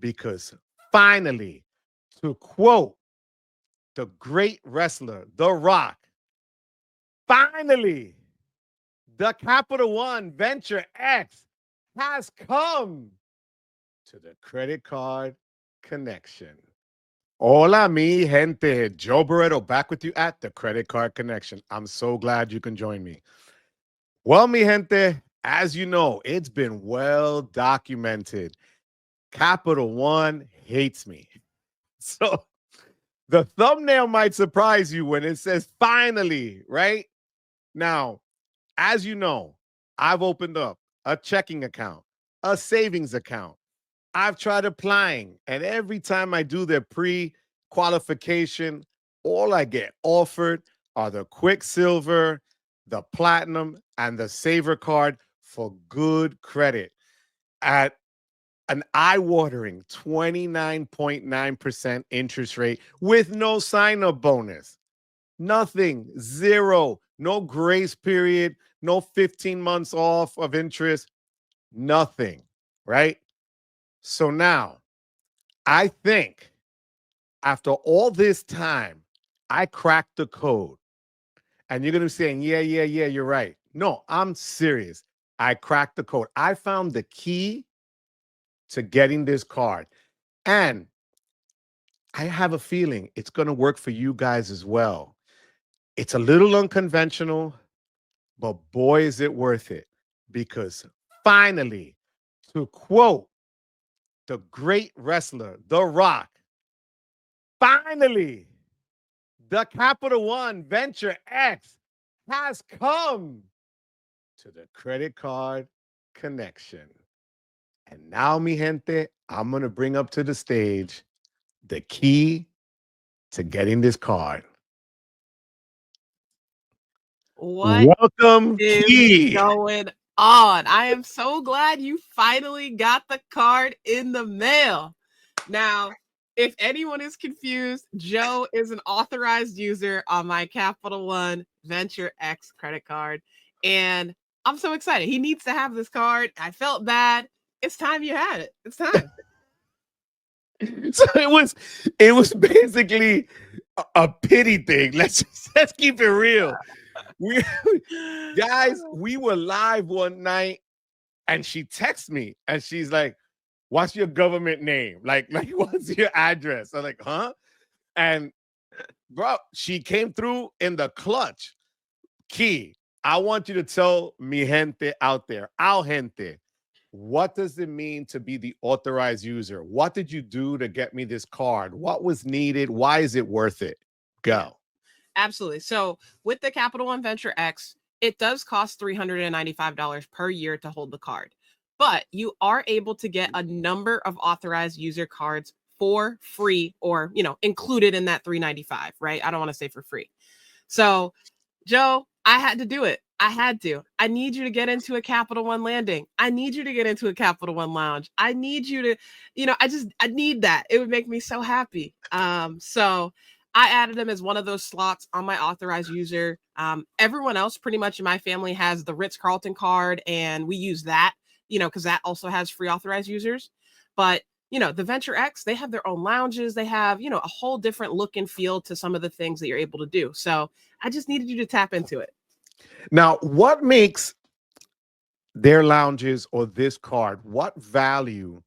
because finally, to quote the great wrestler, The Rock, finally, the Capital One Venture X has come to the credit card connection. Hola, mi gente. Joe Barreto back with you at the Credit Card Connection. I'm so glad you can join me. Well, mi gente, as you know, it's been well documented. Capital One hates me. So the thumbnail might surprise you when it says finally, right? Now, as you know, I've opened up a checking account, a savings account. I've tried applying, and every time I do their pre qualification, all I get offered are the Quicksilver, the Platinum, and the Saver card for good credit at an eye watering 29.9% interest rate with no sign up bonus. Nothing, zero, no grace period, no 15 months off of interest, nothing, right? So now I think after all this time, I cracked the code. And you're going to be saying, yeah, you're right. No, I'm serious. I cracked the code. I found the key to getting this card. And I have a feeling it's going to work for you guys as well. It's a little unconventional, but boy, is it worth it. Because finally, to quote the great wrestler, The Rock, finally, the Capital One Venture X has come to the credit card connection. And now, mi gente, I'm going to bring up to the stage the key to getting this card. What Welcome, is Key. going on? I am so glad you finally got the card in the mail. Now, if anyone is confused, Joe is an authorized user on my Capital One Venture X credit card. And I'm so excited. He needs to have this card. I felt bad. It's time you had it. It's time. So it was basically a pity thing. Let's keep it real. We guys, we were live one night and she texts me and she's like, "What's your government name? Like what's your address?" I'm like, "Huh?" And bro, she came through in the clutch. Key, I want you to tell mi gente out there, our gente, what does it mean to be the authorized user? What did you do to get me this card? What was needed? Why is it worth it? Yeah. Go. Absolutely. So with the Capital One Venture X, it does cost $395 per year to hold the card, but you are able to get a number of authorized user cards for free or, included in that 395, right? I don't want to say for free. So, Joe, I had to do it. I had to. I need you to get into a Capital One landing. I need you to get into a Capital One lounge. I need you to, I need that. It would make me so happy. So I added them as one of those slots on my authorized user. Everyone else pretty much in my family has the Ritz-Carlton card, and we use that, because that also has free authorized users. But the Venture X, they have their own lounges. They have, a whole different look and feel to some of the things that you're able to do. So I just needed you to tap into it. Now, what makes their lounges or this card, what value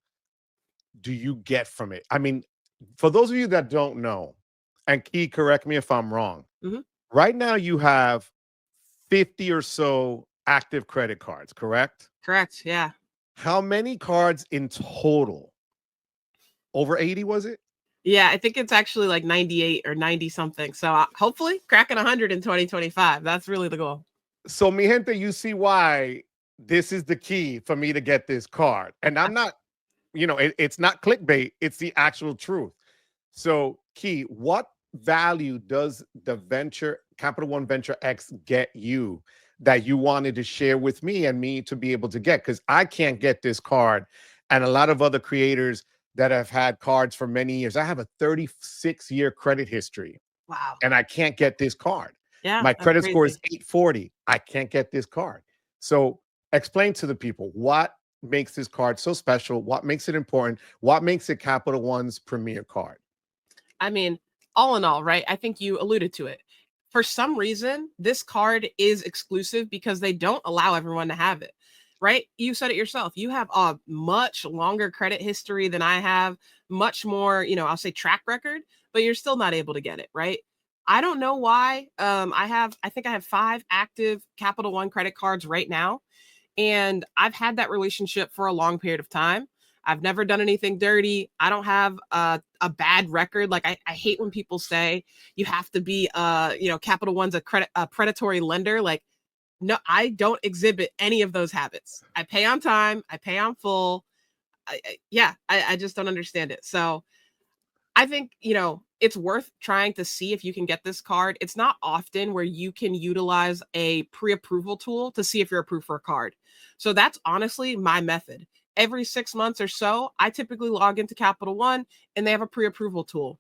do you get from it? I mean, for those of you that don't know, and Key, correct me if I'm wrong, Mhm. right now you have 50 or so active credit cards, correct? Correct. Yeah. How many cards in total? Over 80, was it? Yeah. I think it's actually like 98 or 90 something. So hopefully cracking 100 in 2025. That's really the goal. So, mi gente, you see why this is the key for me to get this card. And I'm not, it's not clickbait, it's the actual truth. So, Key, what value does the Capital One Venture X get you that you wanted to share with me and me to be able to get? Because I can't get this card. And a lot of other creators that have had cards for many years. I have a 36-year credit history Wow. and I can't get this card. Yeah. My That's credit score is crazy. 840. I can't get this card. So explain to the people what makes this card so special? What makes it important? What makes it Capital One's premier card? I mean, all in all, right? I think you alluded to it. For some reason, this card is exclusive because they don't allow everyone to have it, right? You said it yourself. You have a much longer credit history than I have, much more, I'll say track record, but you're still not able to get it, right? I don't know why. I think I have 5 active Capital One credit cards right now. And I've had that relationship for a long period of time. I've never done anything dirty. I don't have a bad record. Like I hate when people say you have to be Capital One's a predatory lender. Like, no, I don't exhibit any of those habits. I pay on time, I pay on full. I just don't understand it. So I think, it's worth trying to see if you can get this card. It's not often where you can utilize a pre-approval tool to see if you're approved for a card. So that's honestly my method. Every 6 months or so, I typically log into Capital One and they have a pre-approval tool.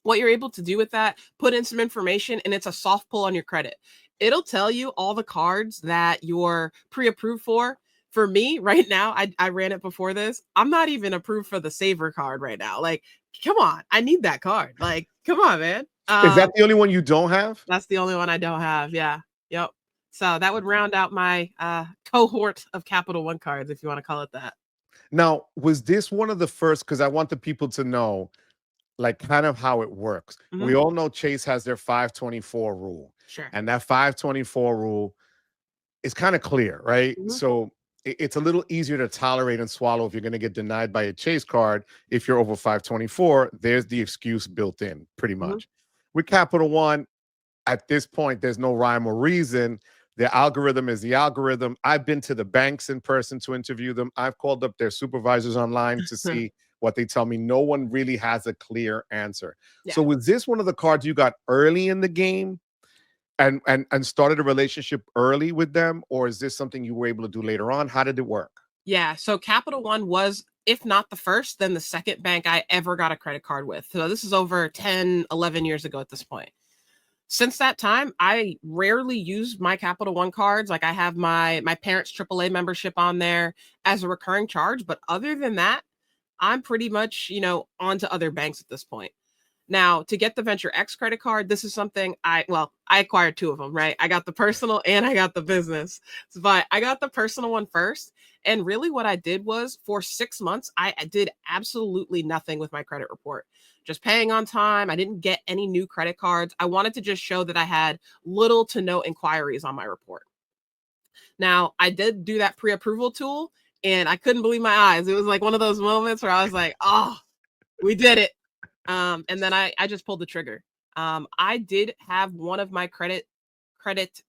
What you're able to do with that, put in some information and it's a soft pull on your credit. It'll tell you all the cards that you're pre-approved for. For me right now, I ran it before this. I'm not even approved for the Saver card right now. Like, come on, I need that card. Like, come on, man. Is that the only one you don't have? That's the only one I don't have. Yeah. Yep. So that would round out my cohort of Capital One cards, if you want to call it that. Now, was this one of the first? Because I want the people to know, like, kind of how it works. We all know Chase has their 524 rule. Sure. And that 524 rule is kind of clear, right? So it's a little easier to tolerate and swallow if you're going to get denied by a Chase card. If you're over 524, there's the excuse built in, pretty much. With Capital One, at this point, there's no rhyme or reason. The algorithm is the algorithm. I've been to the banks in person to interview them. I've called up their supervisors online to see what they tell me. No one really has a clear answer. Yeah. So was this one of the cards you got early in the game and started a relationship early with them? Or is this something you were able to do later on? How did it work? Yeah. So Capital One was, if not the first, then the second bank I ever got a credit card with. So this is over 10, 11 years ago at this point. Since that time, I rarely use my Capital One cards. Like I have my parents' AAA membership on there as a recurring charge. But other than that, I'm pretty much, on to other banks at this point. Now, to get the Venture X credit card, this is something I acquired 2 of them, right? I got the personal and I got the business. But I got the personal one first. And really what I did was for 6 months, I did absolutely nothing with my credit report. Just paying on time. I didn't get any new credit cards. I wanted to just show that I had little to no inquiries on my report. Now, I did do that pre-approval tool and I couldn't believe my eyes. It was like one of those moments where I was like, oh, we did it. And then I just pulled the trigger. I did have one of my credit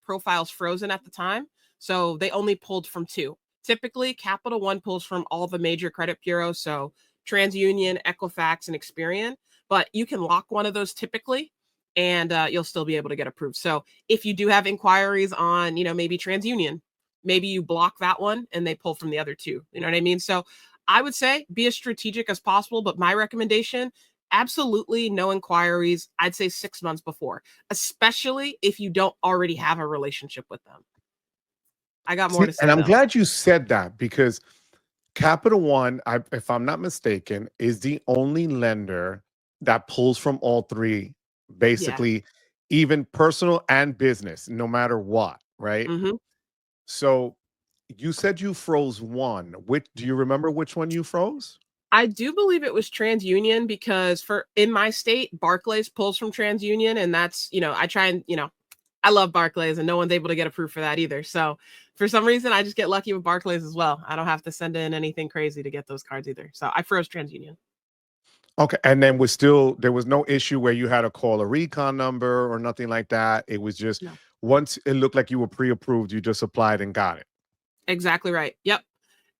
profiles frozen at the time. So they only pulled from 2. Typically, Capital One pulls from all the major credit bureaus. So TransUnion, Equifax, and Experian. But you can lock one of those typically, and you'll still be able to get approved. So if you do have inquiries on, maybe TransUnion, maybe you block that one and they pull from the other 2. You know what I mean? So I would say be as strategic as possible. But my recommendation, absolutely no inquiries. I'd say 6 months before, especially if you don't already have a relationship with them. I got more to say. And I'm glad you said that because Capital One, if I'm not mistaken, is the only lender that pulls from all 3, basically, even personal and business, no matter what, right? So you said you froze one. Do you remember which one you froze? I do believe it was TransUnion because in my state, Barclays pulls from TransUnion, and that's, I try and, I love Barclays and no one's able to get approved for that either. So for some reason, I just get lucky with Barclays as well. I don't have to send in anything crazy to get those cards either. So I froze TransUnion. Okay. And then there was no issue where you had to call a recon number or nothing like that. It was just once it looked like you were pre-approved, you just applied and got it. Exactly right. Yep.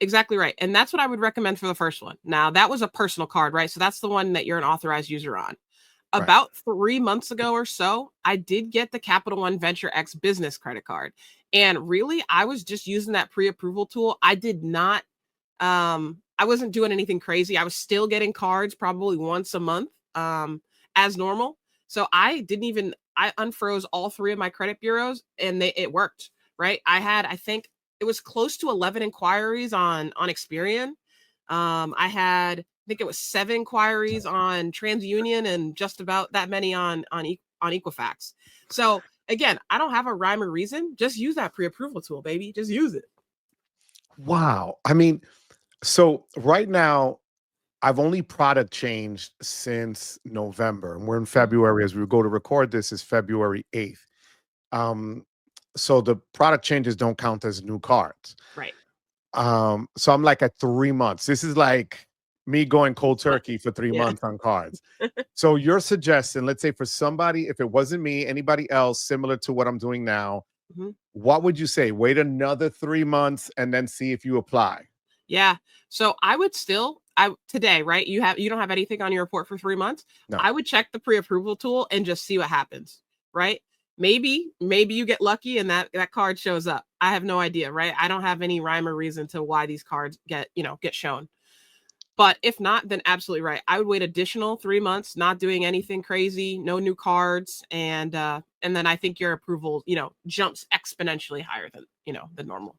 Exactly right. And that's what I would recommend for the first one. Now, that was a personal card, right? So that's the one that you're an authorized user on. About 3 months ago or so, I did get the Capital One Venture X business credit card. And really, I was just using that pre-approval tool. I did not, I wasn't doing anything crazy. I was still getting cards probably once a month as normal. So I unfroze all 3 of my credit bureaus and it worked, right? I had, I think, it was close to 11 inquiries on Experian. I think it was 7 inquiries on TransUnion and just about that many on Equifax. So again, I don't have a rhyme or reason. Just use that pre-approval tool, baby. Just use it. Wow. I mean, so right now, I've only product changed since November, and we're in February. As we go to record this, is February 8th. So the product changes don't count as new cards. Right. So I'm like at 3 months. This is like me going cold turkey for 3 months on cards. So you're suggesting, let's say for somebody, if it wasn't me, anybody else similar to what I'm doing now, what would you say? Wait another 3 months and then see if you apply. Yeah. So I would still, today, right? You don't have anything on your report for 3 months. No. I would check the pre-approval tool and just see what happens, right? Maybe you get lucky and that card shows up. I have no idea, right? I don't have any rhyme or reason to why these cards get shown. But if not, then absolutely right. I would wait additional 3 months, not doing anything crazy, no new cards, and then I think your approval, jumps exponentially higher than normal.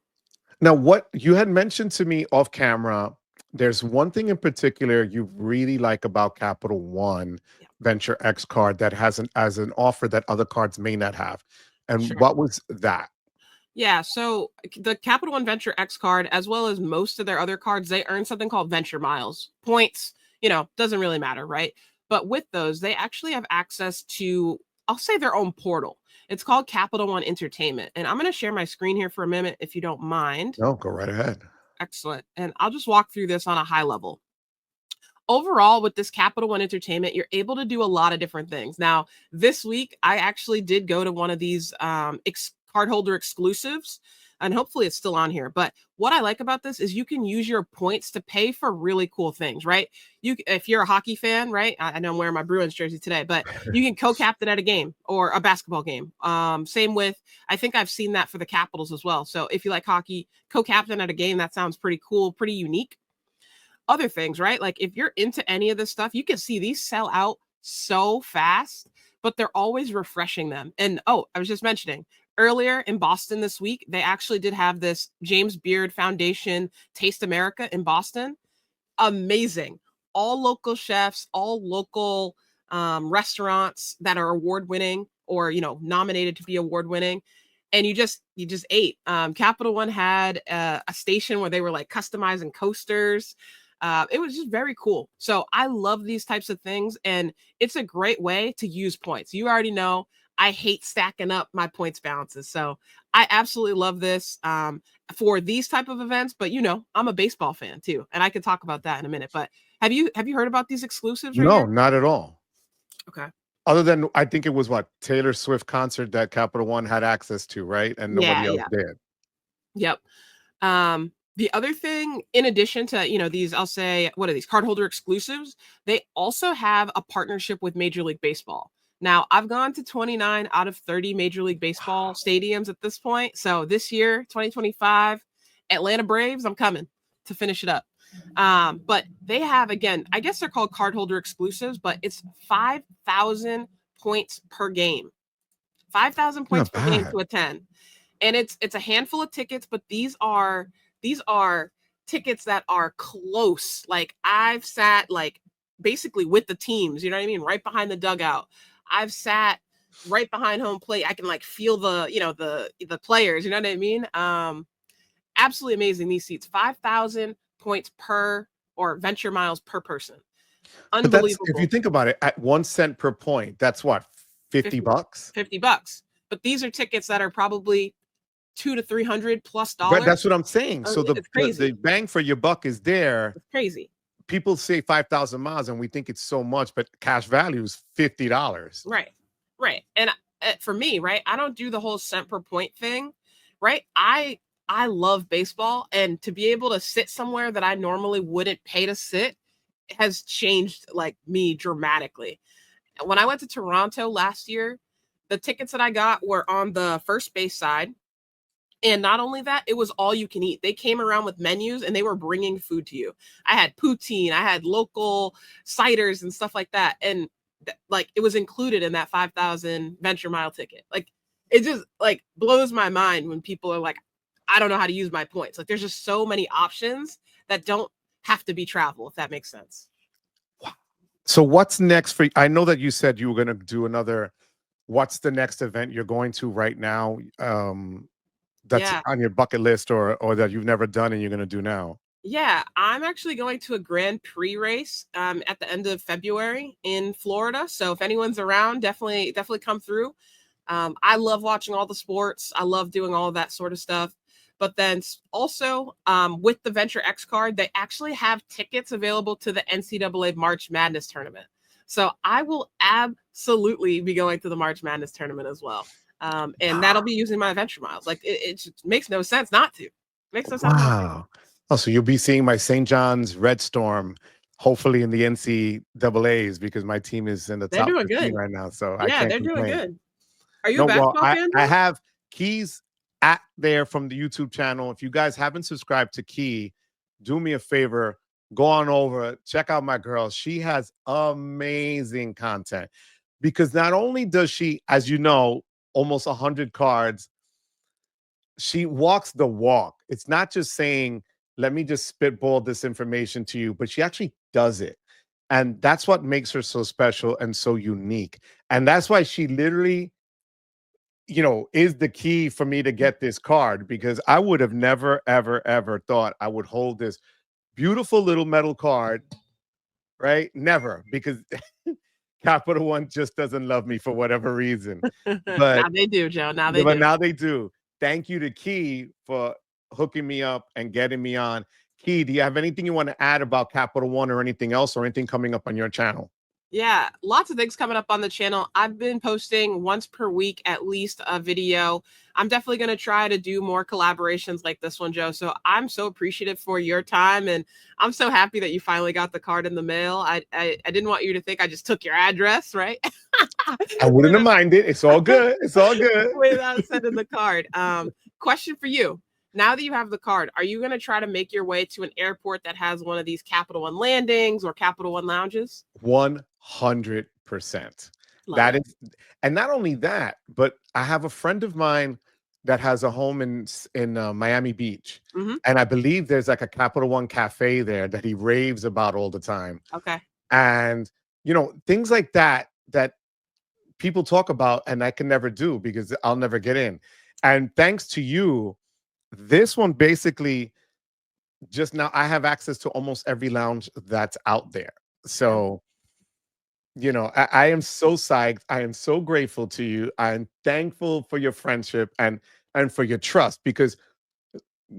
Now, what you had mentioned to me off camera, there's one thing in particular you really like about Capital One Venture X card that has an offer that other cards may not have. And what was that? Yeah, so the Capital One Venture X card, as well as most of their other cards, they earn something called Venture Miles. Points, doesn't really matter, right? But with those, they actually have access to, I'll say, their own portal. It's called Capital One Entertainment. And I'm going to share my screen here for a minute, if you don't mind. No, go right ahead. Excellent. And I'll just walk through this on a high level. Overall, with this Capital One Entertainment, you're able to do a lot of different things. Now, this week, I actually did go to one of these cardholder exclusives, and hopefully it's still on here. But what I like about this is you can use your points to pay for really cool things, right? If you're a hockey fan, right? I know I'm wearing my Bruins jersey today, but you can co-captain at a game or a basketball game. Same with, I think I've seen that for the Capitals as well. So if you like hockey, co-captain at a game, that sounds pretty cool, pretty unique. Other things, right? Like if you're into any of this stuff, you can see these sell out so fast, but they're always refreshing them. And I was just mentioning, earlier in Boston this week, they actually did have this James Beard Foundation Taste America in Boston. Amazing. All local chefs, all local restaurants that are award winning or, nominated to be award winning. And you just ate. Capital One had a station where they were like customizing coasters. It was just very cool. So I love these types of things. And it's a great way to use points. You already know I hate stacking up my points balances. So I absolutely love this for these type of events. But I'm a baseball fan too, and I could talk about that in a minute. But have you heard about these exclusives? Right No, here? not at all. Okay. Other than I think it was Taylor Swift concert that Capital One had access to, right? And nobody else did. Yep. The other thing, in addition to, these, I'll say, what are these cardholder exclusives? They also have a partnership with Major League Baseball. Now, I've gone to 29 out of 30 Major League Baseball stadiums at this point. So this year, 2025, Atlanta Braves, I'm coming to finish it up. But they have, again, I guess they're called cardholder exclusives, but it's 5,000 points per game. 5,000 points per game to attend. And it's a handful of tickets, but these are tickets that are close. Like I've sat like basically with the teams, you know what I mean? Right behind the dugout. I've sat right behind home plate. I can like feel the players, you know what I mean? Absolutely amazing. These seats, 5,000 points per or venture miles per person. Unbelievable. But if you think about it, at 1 cent per point, that's what, 50 bucks? $50. But these are tickets that are probably $200 to $300 plus dollars. But that's what I'm saying. So the bang for your buck is there. It's crazy. People say 5,000 miles and we think it's so much, but cash value is $50. Right. And for me, right, I don't do the whole cent per point thing, right? I love baseball, and to be able to sit somewhere that I normally wouldn't pay to sit has changed like me dramatically. When I went to Toronto last year, the tickets that I got were on the first base side. And not only that, it was all you can eat. They came around with menus and they were bringing food to you. I had poutine, I had local ciders and stuff like that. And like it was included in that 5,000 venture mile ticket. Like it just like blows my mind when people are like, I don't know how to use my points. Like there's just so many options that don't have to be travel, if that makes sense. So what's next for you? I know that you said you were going to do another. What's the next event you're going to right now? That's on your bucket list, or that you've never done and you're going to do now? Yeah, I'm actually going to a Grand Prix race at the end of February in Florida. So if anyone's around, definitely come through. I love watching all the sports. I love doing all of that sort of stuff. But then also with the Venture X card, they actually have tickets available to the NCAA March Madness tournament. So I will absolutely be going to the March Madness tournament as well. And that'll be using my Venture miles. Like it just makes no sense not to. Makes no sense not to. Oh, so you'll be seeing my St. John's Red Storm, hopefully in the NCAAs, because my team is in the top 15 right now. So I can't they're complain. doing good. Are you a basketball fan? I have Key's at there from the YouTube channel. If you guys haven't subscribed to Key, do me a favor, go on over, check out my girl. She has amazing content, because not only does she, as you know, almost 100 cards, she walks the walk. It's not just saying, let me just spitball this information to you, but she actually does it. And that's what makes her so special and so unique. And that's why she literally, is the key for me to get this card, because I would have never, ever, ever thought I would hold this beautiful little metal card, right? Never, because Capital One just doesn't love me for whatever reason. But now they do, Joe. Now they do. Thank you to Key for hooking me up and getting me on. Key, do you have anything you want to add about Capital One or anything else, or anything coming up on your channel? Yeah, lots of things coming up on the channel. I've been posting once per week, at least a video. I'm definitely going to try to do more collaborations like this one, Joe. So I'm so appreciative for your time. And I'm so happy that you finally got the card in the mail. I didn't want you to think I just took your address, right? I wouldn't have minded. It's all good. It's all good. Without sending the card. Question for you. Now that you have the card, are you going to try to make your way to an airport that has one of these Capital One landings or Capital One lounges? 100%. That is, and not only that, but I have a friend of mine that has a home in Miami Beach, and I believe there's like a Capital One cafe there that he raves about all the time. Okay. And things like that people talk about, and I can never do because I'll never get in. And thanks to you, this one basically just now I have access to almost every lounge that's out there. So, I am so psyched. I am so grateful to you. I'm thankful for your friendship and for your trust, because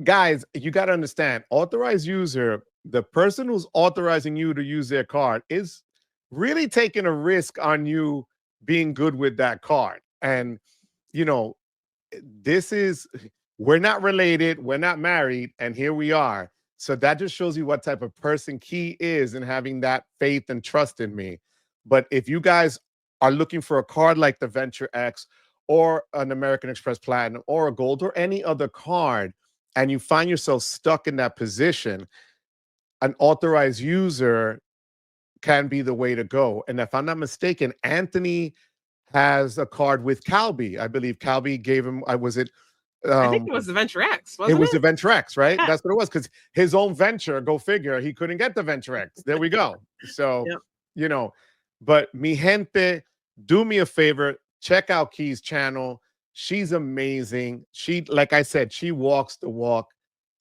guys, you got to understand, authorized user, the person who's authorizing you to use their card is really taking a risk on you being good with that card. And, we're not related, we're not married, and here we are. So that just shows you what type of person Key is, and having that faith and trust in me. But if you guys are looking for a card like the Venture X or an American Express Platinum or a Gold or any other card, and you find yourself stuck in that position, an authorized user can be the way to go. And if I'm not mistaken, Anthony has a card with Calby. I believe Calby gave him, I think it was the Venture X, wasn't it? It was the Venture X, right? Yeah. That's what it was, because his own venture, go figure, he couldn't get the Venture X. There we go. So, but mi gente, do me a favor, check out Key's channel. She's amazing. She, like I said, she walks the walk.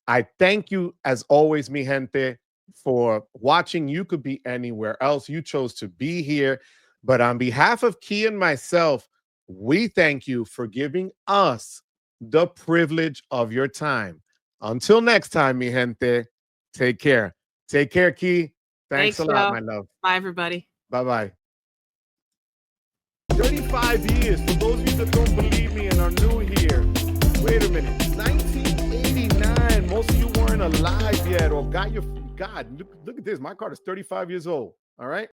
I thank you, as always, mi gente, for watching. You could be anywhere else. You chose to be here. But on behalf of Key and myself, we thank you for giving us the privilege of your time. Until next time, mi gente, take care. Take care, Key. Thanks a lot, my love. Bye, everybody. Bye-bye. 35 years. For those of you that don't believe me and are new here, wait a minute. 1989. Most of you weren't alive yet or got your... God, look at this. My card is 35 years old. All right?